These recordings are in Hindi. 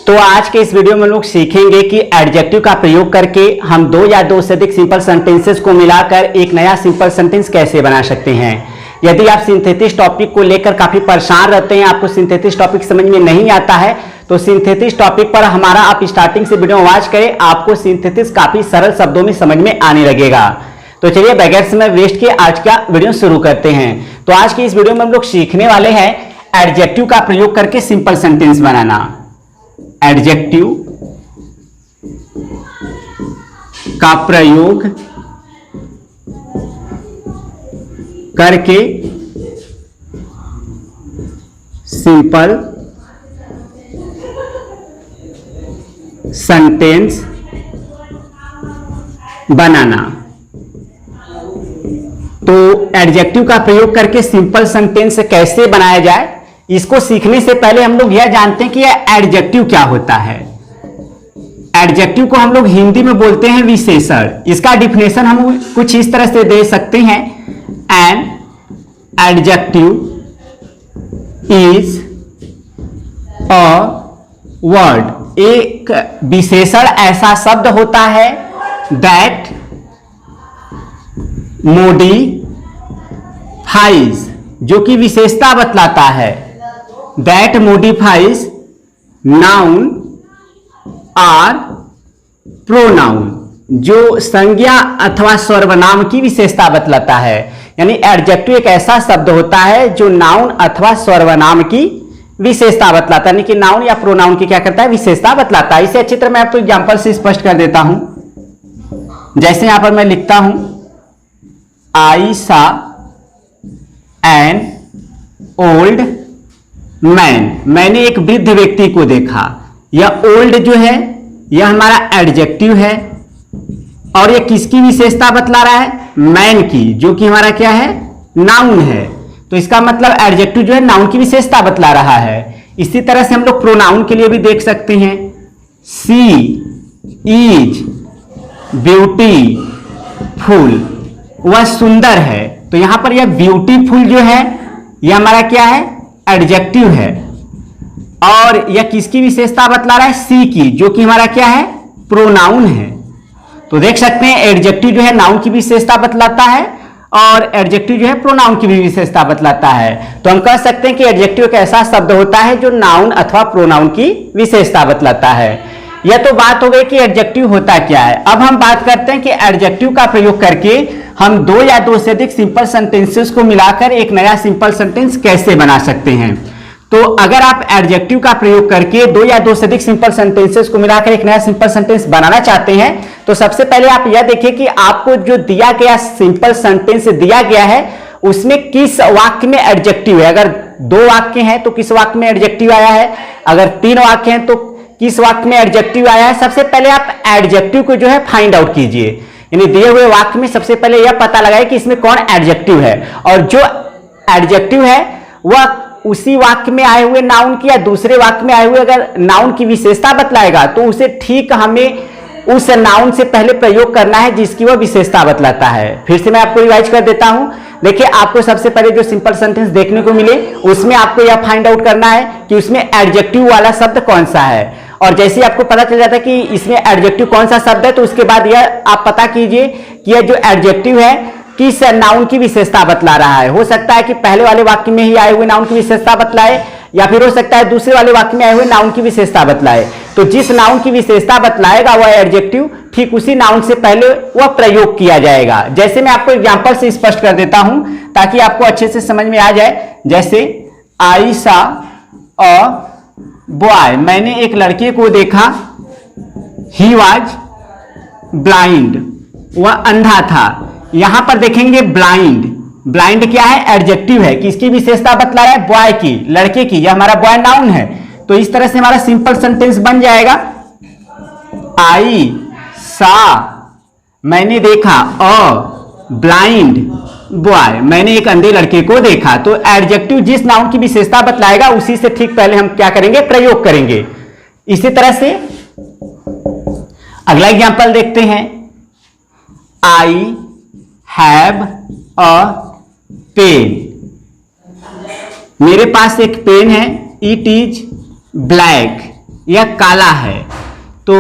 तो आज के इस वीडियो में लोग सीखेंगे कि एडजेक्टिव का प्रयोग करके हम दो या दो से अधिक सिंपल सेंटेंसेस को मिलाकर एक नया सिंपल सेंटेंस कैसे बना सकते हैं। यदि आप सिंथेसिस टॉपिक को लेकर काफी परेशान रहते हैं, आपको सिंथेसिस टॉपिक समझ में नहीं आता है, तो सिंथेसिस टॉपिक पर हमारा आप स्टार्टिंग से वीडियो वॉच करें, आपको सिंथेसिस काफी सरल शब्दों में समझ में आने लगेगा। तो चलिए बगैर समय वेस्ट किए आज का वीडियो शुरू करते हैं। तो आज की इस वीडियो में हम लोग सीखने वाले हैं एडजेक्टिव का प्रयोग करके सिंपल सेंटेंस बनाना। एडजेक्टिव का प्रयोग करके सिंपल सेंटेंस बनाना। तो एडजेक्टिव का प्रयोग करके सिंपल सेंटेंस कैसे बनाया जाए, इसको सीखने से पहले हम लोग यह जानते हैं कि यह एडजेक्टिव क्या होता है। एडजेक्टिव को हम लोग हिंदी में बोलते हैं विशेषण। इसका डिफिनेशन हम कुछ इस तरह से दे सकते हैं, an adjective is a word. एक विशेषण ऐसा शब्द होता है दैट मोडिफाइज, जो कि विशेषता बतलाता है, दैट मोडिफाइज नाउन और प्रोनाउन, जो संज्ञा अथवा सर्वनाम की विशेषता बतलाता है। यानी एडजेक्टिव एक ऐसा शब्द होता है जो नाउन अथवा सर्वनाम की विशेषता बतलाता है, यानी कि नाउन या प्रोनाउन की क्या करता है, विशेषता बतलाता है। इसे अच्छी तरह मैं आपको एग्जांपल से स्पष्ट कर देता हूं। जैसे यहां पर मैं लिखता हूं, आई सा एन ओल्ड मैन, मैंने एक वृद्ध व्यक्ति को देखा। यह ओल्ड जो है यह हमारा एडजेक्टिव है और यह किसकी विशेषता बतला रहा है, मैन की, जो कि हमारा क्या है, नाउन है। तो इसका मतलब एडजेक्टिव जो है नाउन की विशेषता बतला रहा है। इसी तरह से हम लोग प्रोनाउन के लिए भी देख सकते हैं, सी इज ब्यूटीफुल, वह सुंदर है। तो यहां पर यह ब्यूटीफुल जो है यह हमारा क्या है, एडजेक्टिव है और यह किसकी विशेषता बतला रहा है, सी की, जो कि हमारा क्या है, प्रोनाउन है। तो देख सकते हैं एडजेक्टिव जो है नाउन की विशेषता बतलाता है और एडजेक्टिव जो है प्रोनाउन की भी विशेषता बतलाता है। तो हम कह सकते हैं कि एडजेक्टिव एक ऐसा शब्द होता है जो नाउन अथवा प्रोनाउन की विशेषता बतलाता है। यह तो बात हो गई कि एडजेक्टिव होता क्या है। अब हम बात करते हैं कि एडजेक्टिव का प्रयोग करके हम दो या दो से अधिक सिंपल सेंटेंसेस को मिलाकर एक नया सिंपल सेंटेंस कैसे बना सकते हैं। तो अगर आप एडजेक्टिव का प्रयोग करके दो या दो से अधिक सिंपल सेंटेंसेस को मिलाकर एक नया सिंपल सेंटेंस बनाना चाहते हैं, तो सबसे पहले आप यह देखिए कि आपको जो दिया गया सिंपल सेंटेंस दिया गया है उसमें किस वाक्य में एडजेक्टिव है। अगर दो वाक्य हैं तो किस वाक्य में एडजेक्टिव आया है, अगर तीन वाक्य हैं तो किस वाक्य में एडजेक्टिव आया है। सबसे पहले आप एडजेक्टिव को जो है फाइंड आउट कीजिए, यानी दिए हुए वाक्य में सबसे पहले यह पता लगाए कि इसमें कौन एडजेक्टिव है और जो एडजेक्टिव है वह उसी वाक्य में आए हुए नाउन की या दूसरे वाक्य में आए हुए अगर नाउन की विशेषता बतलाएगा तो उसे ठीक हमें उस नाउन से पहले प्रयोग करना है जिसकी वह विशेषता बतलाता है। फिर से मैं आपको रिवाइज कर देता हूं। देखिए, आपको सबसे पहले जो सिंपल सेंटेंस देखने को मिले उसमें आपको यह फाइंड आउट करना है कि उसमें एडजेक्टिव वाला शब्द कौन सा है, और जैसे आपको पता चल जाता है कि इसमें एडजेक्टिव कौन सा शब्द है तो उसके बाद यह आप पता कीजिए कि यह जो एडजेक्टिव है किस नाउन की विशेषता बतला रहा है। हो सकता है कि पहले वाले वाक्य में ही आए हुए नाउन की विशेषता बतलाए, या फिर हो सकता है दूसरे वाले वाक्य में आए हुए नाउन की विशेषता बतलाए। तो जिस नाउन की विशेषता बतलाएगा वह एडजेक्टिव ठीक उसी नाउन से पहले वह प्रयोग किया जाएगा। जैसे मैं आपको एग्जांपल से स्पष्ट कर देता हूं ताकि आपको अच्छे से समझ में आ जाए। जैसे आई सा अ बॉय, मैंने एक लड़के को देखा, ही वॉज ब्लाइंड, वह अंधा था। यहां पर देखेंगे ब्लाइंड, ब्लाइंड क्या है, एडजेक्टिव है, किसकी विशेषता बतला रहा है, बॉय की, लड़के की। यह हमारा बॉय नाउन है। तो इस तरह से हमारा सिंपल सेंटेंस बन जाएगा, आई सा मैंने देखा, अ ब्लाइंड बॉय, मैंने एक अंधे लड़के को देखा। तो एडजेक्टिव जिस नाउन की विशेषता बतलाएगा उसी से ठीक पहले हम क्या करेंगे, प्रयोग करेंगे। इसी तरह से अगला एग्जांपल देखते हैं, आई हैव अ पेन, मेरे पास एक पेन है, इट इज ब्लैक, यह काला है। तो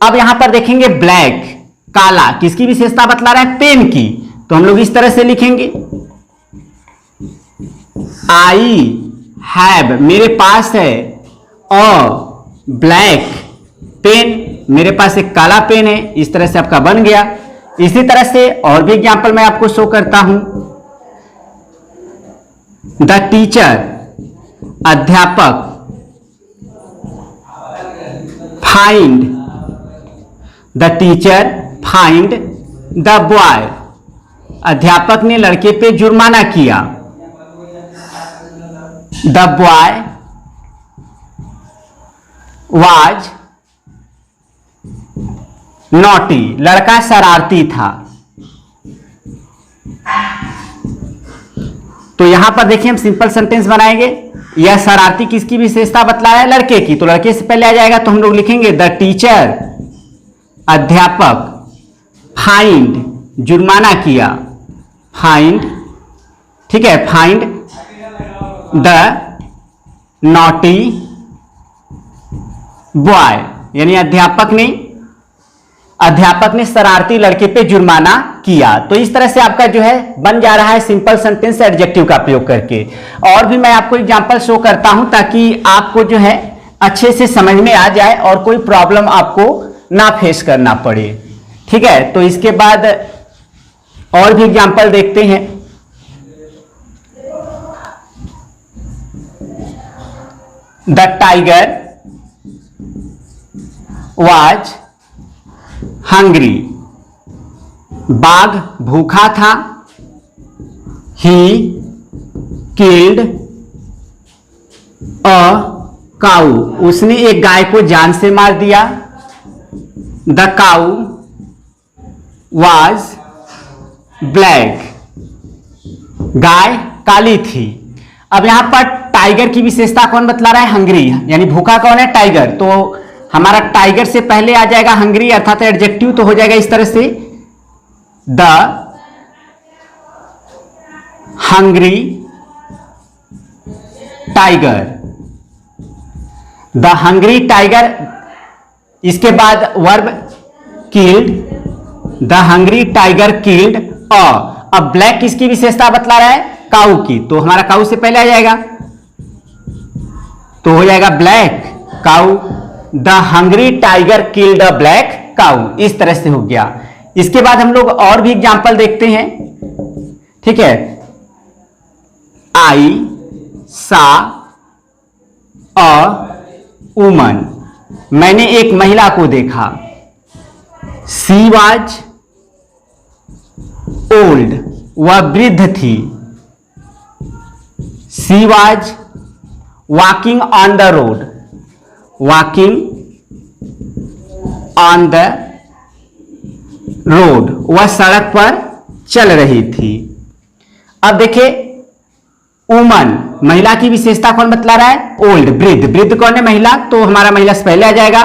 अब यहां पर देखेंगे ब्लैक, काला, किसकी विशेषता बतला रहा है? पेन की। तो हम लोग इस तरह से लिखेंगे, आई हैव, मेरे पास है, अ ब्लैक पेन, मेरे पास एक काला पेन है। इस तरह से आपका बन गया। इसी तरह से और भी एग्जाम्पल मैं आपको शो करता हूं। द टीचर, अध्यापक, find, the teacher find the boy, अध्यापक ने लड़के पे जुर्माना किया। द बॉय वाज नॉटी, लड़का शरारती था। तो यहां पर देखिए हम सिंपल सेंटेंस बनाएंगे। यह शरारती किसकी विशेषता बतला रहा है? लड़के की। तो लड़के से पहले आ जाएगा, तो हम लोग लिखेंगे द टीचर, अध्यापक, फाइंड, जुर्माना किया, फाइंड, ठीक है, फाइंड द नॉटी बॉय, यानी अध्यापक ने शरारती लड़के पे जुर्माना किया। तो इस तरह से आपका जो है बन जा रहा है सिंपल सेंटेंस एडजेक्टिव का प्रयोग करके। और भी मैं आपको एग्जांपल शो करता हूं ताकि आपको जो है अच्छे से समझ में आ जाए और कोई प्रॉब्लम आपको ना फेस करना पड़े। ठीक है, तो इसके बाद और भी एग्जांपल देखते हैं। द टाइगर वाज हंग्री, बाघ भूखा था। ही किल्ड अ काऊ, उसने एक गाय को जान से मार दिया। द काऊ वाज ब्लैक, गाय काली थी। अब यहां पर टाइगर की विशेषता कौन बतला रहा है? हंग्री, यानी भूखा कौन है? टाइगर। तो हमारा टाइगर से पहले आ जाएगा हंग्री अर्थात एडजेक्टिव, तो हो जाएगा इस तरह से the hungry tiger, the hungry tiger. इसके बाद verb killed, the hungry tiger killed अ। अब ब्लैक किसकी विशेषता बतला रहा है? काऊ की। तो हमारा काऊ से पहले आ जाएगा, तो हो जाएगा black cow. The hungry tiger killed a black cow, इस तरह से हो गया। इसके बाद हम लोग और भी एग्जाम्पल देखते हैं। ठीक है, आई सा अ वुमन, मैंने एक महिला को देखा। सी वाज ओल्ड, वह वृद्ध थी। She was walking on the road, walking on the road, वह सड़क पर चल रही थी। अब देखिए वुमन, महिला की विशेषता कौन बतला रहा है? ओल्ड, वृद्ध। वृद्ध कौन है? महिला। तो हमारा महिला से पहले आ जाएगा।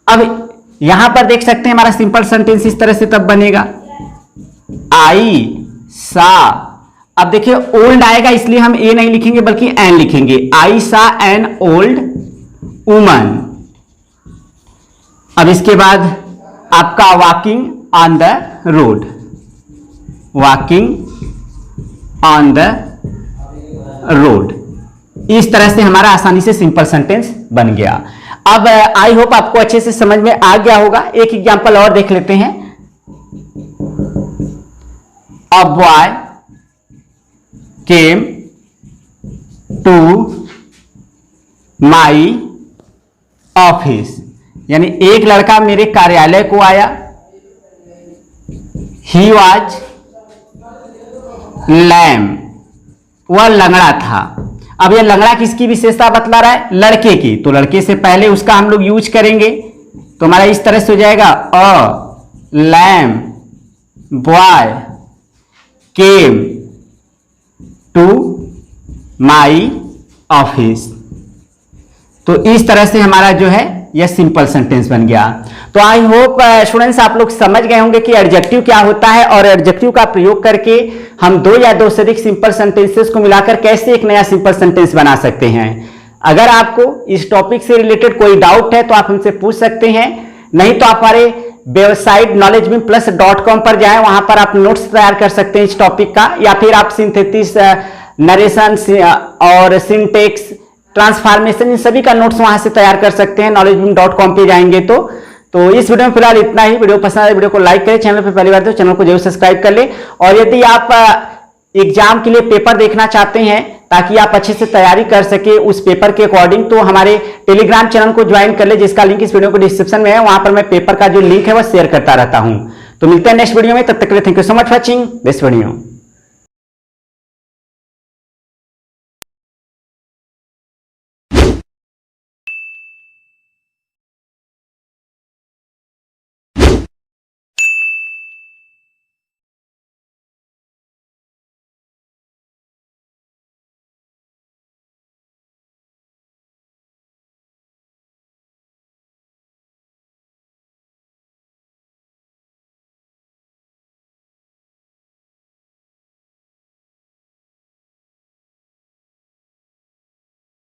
अब यहां पर देख सकते हैं हमारा सिंपल सेंटेंस इस तरह से तब बनेगा, आई सा। अब देखिए ओल्ड आएगा इसलिए हम ए नहीं लिखेंगे बल्कि एन लिखेंगे। आई सा एन ओल्ड वुमन। अब इसके बाद आपका walking on the road, walking on the road. इस तरह से हमारा आसानी से सिंपल सेंटेंस बन गया। अब आई होप आपको अच्छे से समझ में आ गया होगा। एक एग्जांपल और देख लेते हैं। A boy came to my office, यानी एक लड़का मेरे कार्यालय को आया। ही वॉज लैम, वह लंगड़ा था। अब यह लंगड़ा किसकी विशेषता बतला रहा है? लड़के की। तो लड़के से पहले उसका हम लोग यूज करेंगे, तो हमारा इस तरह से हो जाएगा, a lame boy came to my office. तो इस तरह से हमारा जो है यह सिंपल सेंटेंस बन गया। तो आई होप स्टूडेंट्स आप लोग समझ गए होंगे कि एडजेक्टिव क्या होता है और एडजेक्टिव का प्रयोग करके हम दो या दो से अधिक सिंपल सेंटेंसेस को मिलाकर कैसे एक नया सिंपल सेंटेंस बना सकते हैं। अगर आपको इस टॉपिक से रिलेटेड कोई डाउट है तो आप हमसे पूछ सकते हैं, नहीं तो आप हमारे वेबसाइट knowledgebeamplus.com पर जाएं, वहां पर आप नोट्स तैयार कर सकते हैं इस टॉपिक का, या फिर आप सिंथेसिस, नरेशन और सिंटेक्स, ट्रांसफॉर्मेशन, इन सभी का नोट्स वहां से तैयार कर सकते हैं knowledgebeam.com पे जाएंगे तो इस वीडियो में फिलहाल इतना ही। वीडियो पसंद आए वीडियो को लाइक करें, चैनल पर पहली बार तो चैनल को जरूर सब्सक्राइब कर ले। और यदि आप एग्जाम के लिए पेपर देखना चाहते हैं ताकि आप अच्छे से तैयारी कर सके उस पेपर के अकॉर्डिंग, तो हमारे टेलीग्राम चैनल को ज्वाइन कर ले, जिसका लिंक इस वीडियो को डिस्क्रिप्शन में है। वहां पर मैं पेपर का जो लिंक है वह शेयर करता रहता हूं। तो मिलते हैं नेक्स्ट वीडियो में, तब तक के लिए thank you so much for watching this video.